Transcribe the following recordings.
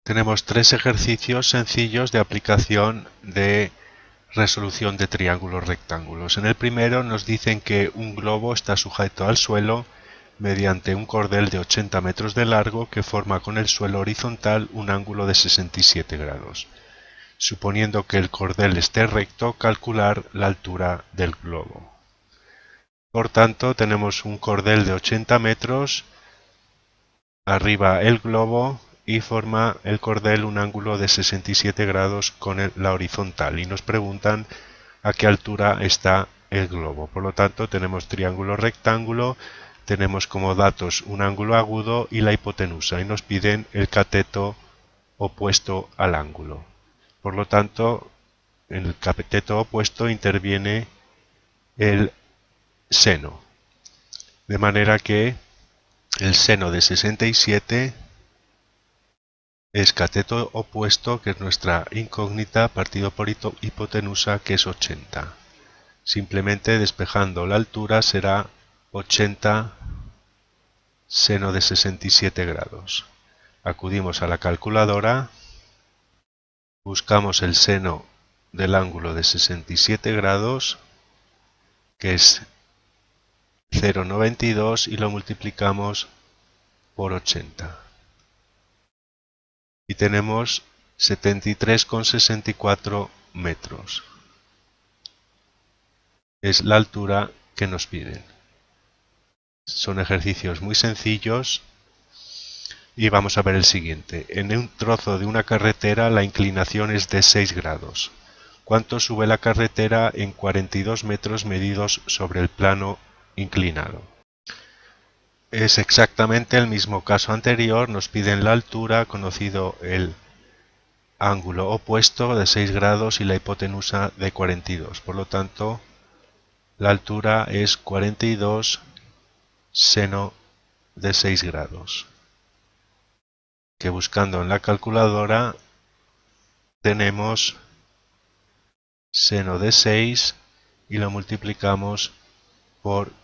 Tenemos tres ejercicios sencillos de aplicación de resolución de triángulos rectángulos. En el primero nos dicen que un globo está sujeto al suelo mediante un cordel de 80 metros de largo que forma con el suelo horizontal un ángulo de 67 grados. Suponiendo que el cordel esté recto, calcular la altura del globo. Por tanto, tenemos un cordel de 80 metros, arriba el globo y forma el cordel un ángulo de 67 grados con la horizontal y nos preguntan a qué altura está el globo. Por lo tanto, tenemos triángulo rectángulo, tenemos como datos un ángulo agudo y la hipotenusa y nos piden el cateto opuesto al ángulo. Por lo tanto, en el cateto opuesto interviene el seno, de manera que el seno de 67 es cateto opuesto, que es nuestra incógnita, partido por hipotenusa, que es 80. Simplemente despejando la altura será 80 seno de 67 grados. Acudimos a la calculadora, buscamos el seno del ángulo de 67 grados, que es 0,92, y lo multiplicamos por 80. Y tenemos 73,64 metros. Es la altura que nos piden. Son ejercicios muy sencillos y vamos a ver el siguiente. En un trozo de una carretera la inclinación es de 6 grados. ¿Cuánto sube la carretera en 42 metros medidos sobre el plano inclinado? Es exactamente el mismo caso anterior, nos piden la altura, conocido el ángulo opuesto de 6 grados y la hipotenusa de 42. Por lo tanto, la altura es 42 seno de 6 grados. Que buscando en la calculadora tenemos seno de 6 y lo multiplicamos por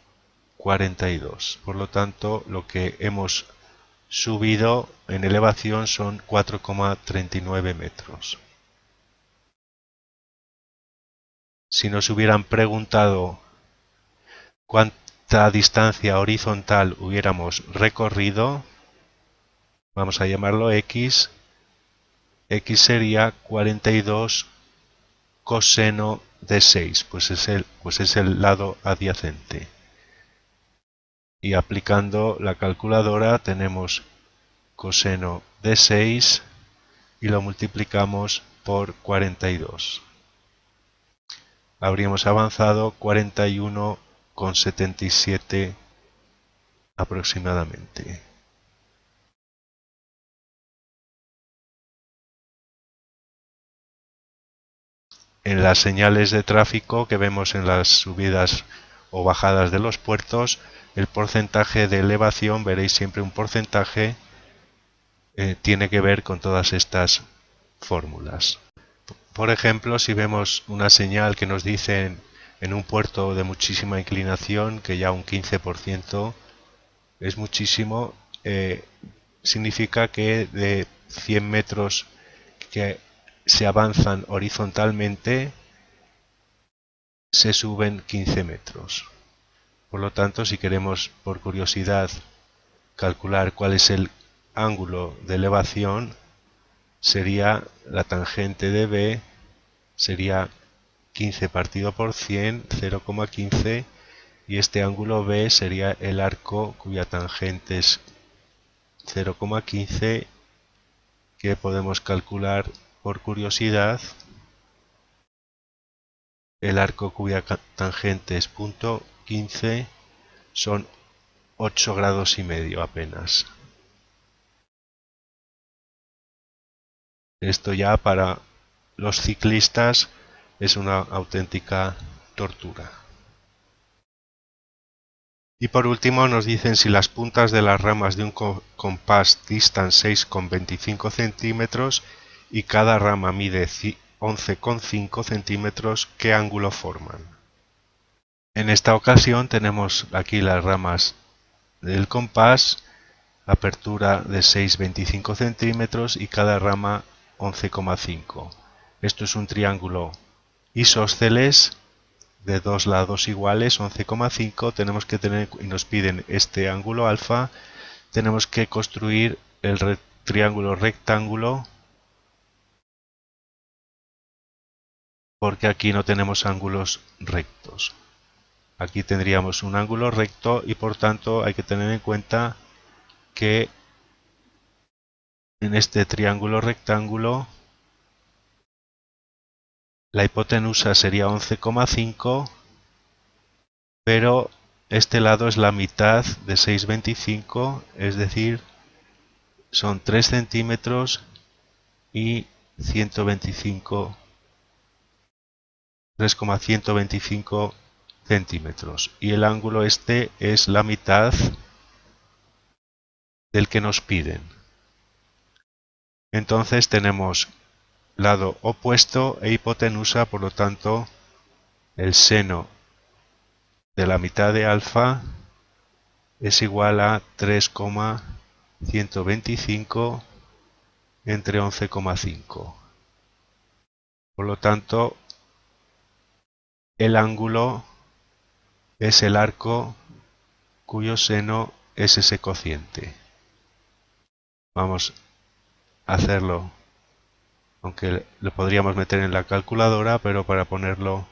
42. Por lo tanto, lo que hemos subido en elevación son 4,39 metros. Si nos hubieran preguntado cuánta distancia horizontal hubiéramos recorrido, vamos a llamarlo X, X sería 42 coseno de 6, pues es el lado adyacente. Y aplicando la calculadora tenemos coseno de 6 y lo multiplicamos por 42. Habríamos avanzado 41,77 aproximadamente. En las señales de tráfico que vemos en las subidas o bajadas de los puertos, el porcentaje de elevación, veréis siempre un porcentaje, tiene que ver con todas estas fórmulas. Por ejemplo, si vemos una señal que nos dice en un puerto de muchísima inclinación que ya un 15% es muchísimo, significa que de 100 metros que se avanzan horizontalmente se suben 15 metros. Por lo tanto, si queremos por curiosidad calcular cuál es el ángulo de elevación, sería la tangente de B, sería 15 partido por 100, 0,15, y este ángulo B sería el arco cuya tangente es 0,15, que podemos calcular por curiosidad. El arco cuya tangente es punto 15 son 8 grados y medio apenas. Esto ya para los ciclistas es una auténtica tortura. Y por último nos dicen si las puntas de las ramas de un compás distan 6,25 centímetros y cada rama mide 11,5 centímetros, ¿qué ángulo forman? En esta ocasión tenemos aquí las ramas del compás apertura de 6,25 centímetros y cada rama 11,5. Esto es un triángulo isósceles de dos lados iguales, 11,5. Tenemos que tener, y nos piden este ángulo alfa, tenemos que construir el triángulo rectángulo, porque aquí no tenemos ángulos rectos. Aquí tendríamos un ángulo recto y por tanto hay que tener en cuenta que en este triángulo rectángulo la hipotenusa sería 11,5, pero este lado es la mitad de 6,25, es decir, son 3 centímetros y 3,125 centímetros. Y el ángulo este es la mitad del que nos piden. Entonces tenemos lado opuesto e hipotenusa, por lo tanto el seno de la mitad de alfa es igual a 3,125 entre 11,5. Por lo tanto, el ángulo es el arco cuyo seno es ese cociente. Vamos a hacerlo, aunque lo podríamos meter en la calculadora, pero para ponerlo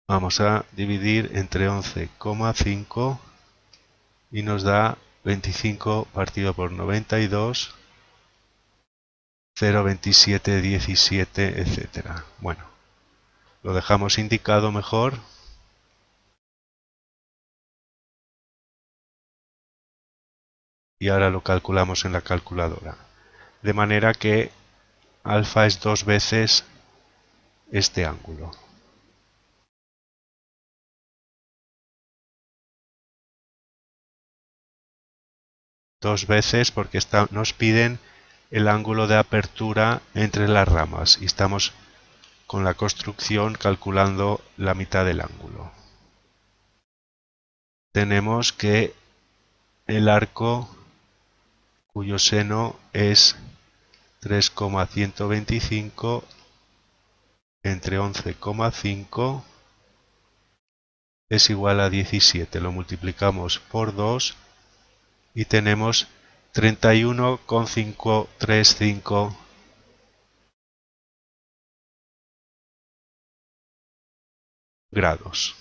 vamos a dividir entre 11,5 y nos da 25 partido por 92, 0,2717, etc. Bueno, lo dejamos indicado mejor. Y ahora lo calculamos en la calculadora. De manera que alfa es 2 veces este ángulo. 2 veces porque nos piden el ángulo de apertura entre las ramas y estamos con la construcción calculando la mitad del ángulo. Tenemos que el arco cuyo seno es 3,125 entre 11,5 es igual a 17. Lo multiplicamos por 2 y tenemos 31,535 grados.